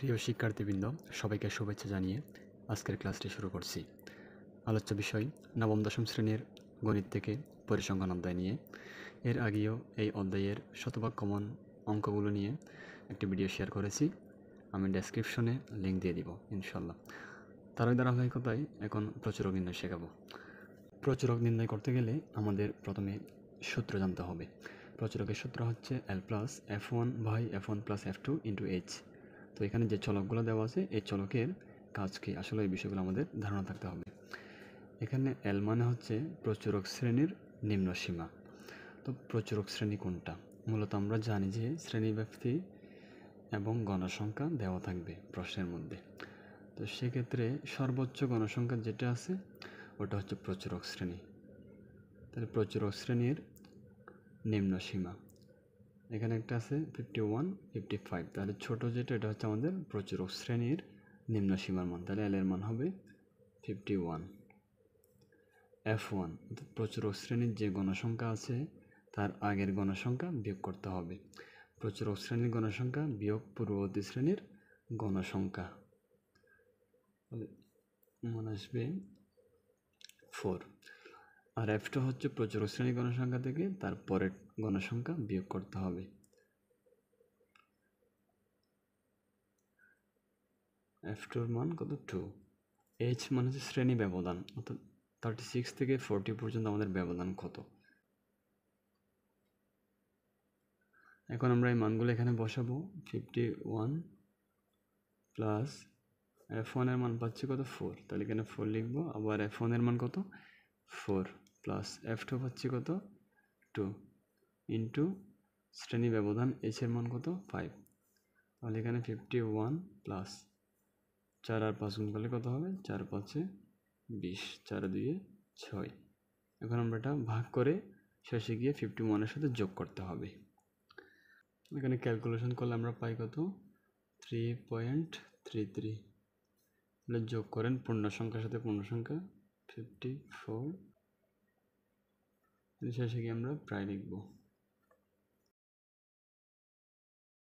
প্রিয় শিক্ষার্থীবৃন্দ, সবাইকে শুভেচ্ছা জানিয়ে আজকের ক্লাসটি শুরু করছি। আলোচ্য বিষয় নবম দশম শ্রেণীর গণিত থেকে পরিসংখ্যান অধ্যায় নিয়ে। এর আগেও এই অধ্যায়ের শতভাগ কমন অঙ্কগুলো নিয়ে একটি ভিডিও শেয়ার করেছি। আমি ডেসক্রিপশনে লিঙ্ক দিয়ে দিব ইনশাল্লাহ। তারই ধারাবাহিকতায় এখন প্রচুরক নির্ণয় শেখাবো। প্রচুরক নির্ণয় করতে গেলে আমাদের প্রথমে সূত্র জানতে হবে। প্রচুরকের সূত্র হচ্ছে L+F1/F1+F2 × H। তো এখানে যে চলকগুলো দেওয়া আছে এই চলকের কাজ কি, আসলে এই বিষয়গুলো আমাদের ধারণা থাকতে হবে। এখানে L মানে হচ্ছে প্রচুরক শ্রেণীর নিম্ন সীমা। তো প্রচুরক শ্রেণী কোনটা? মূলত আমরা জানি যে শ্রেণীব্যাপ্তি এবং গণসংখ্যা দেওয়া থাকবে প্রশ্নের মধ্যে। তো সেক্ষেত্রে সর্বোচ্চ গণসংখ্যা যেটা আছে ওটা হচ্ছে প্রচুরক শ্রেণী। তাহলে প্রচুরক শ্রেণীর নিম্ন সীমা এখানে একটা আছে 51, 55। তাহলে ছোট যেটা এটা হচ্ছে আমাদের প্রচুরক শ্রেণীর নিম্ন সীমার মান। তাহলে L এর মান হবে 51। F1 প্রচুরক শ্রেণীর যে গণসংখ্যা আছে তার আগের গণসংখ্যা বিয়োগ করতে হবে। প্রচুরক শ্রেণীর গণসংখ্যা বিয়োগ পূর্ববর্তী শ্রেণীর গণসংখ্যা মান আসবে 4। আর F2 হচ্ছে প্রচুরক শ্রেণীর গণসংখ্যা থেকে তার পরের গণসংখ্যা বিয়োগ করতে হবে। F2 এর মান কত? 2। H মানে হচ্ছে শ্রেণী ব্যবধান, অর্থাৎ 36 থেকে 40 পর্যন্ত আমাদের ব্যবধান কত। এখন আমরা এই মানগুলো এখানে বসাবো। 51 প্লাস F1 এর মান পাচ্ছি কত? 4। তাহলে এখানে 4 লিখবো। আবার F1 এর মান কত? 4 প্লাস F2 পাচ্ছি কত? 2 ইন্টু শ্রেণী ব্যবধান H এর মান কত? 5। তাহলে এখানে 51 প্লাস 4 আর 5 গুণ করলে কত হবে? 4 5 20, 4 2 6। এখন আমরা এটা ভাগ করে শেষে গিয়ে 51 এর সাথে যোগ করতে হবে। এখানে ক্যালকুলেশন করলে আমরা পাই কত? 3.33। তাহলে যোগ করেন পূর্ণ সংখ্যার সাথে পূর্ণ সংখ্যা 54। শেষে গিয়ে আমরা প্রায় লিখব।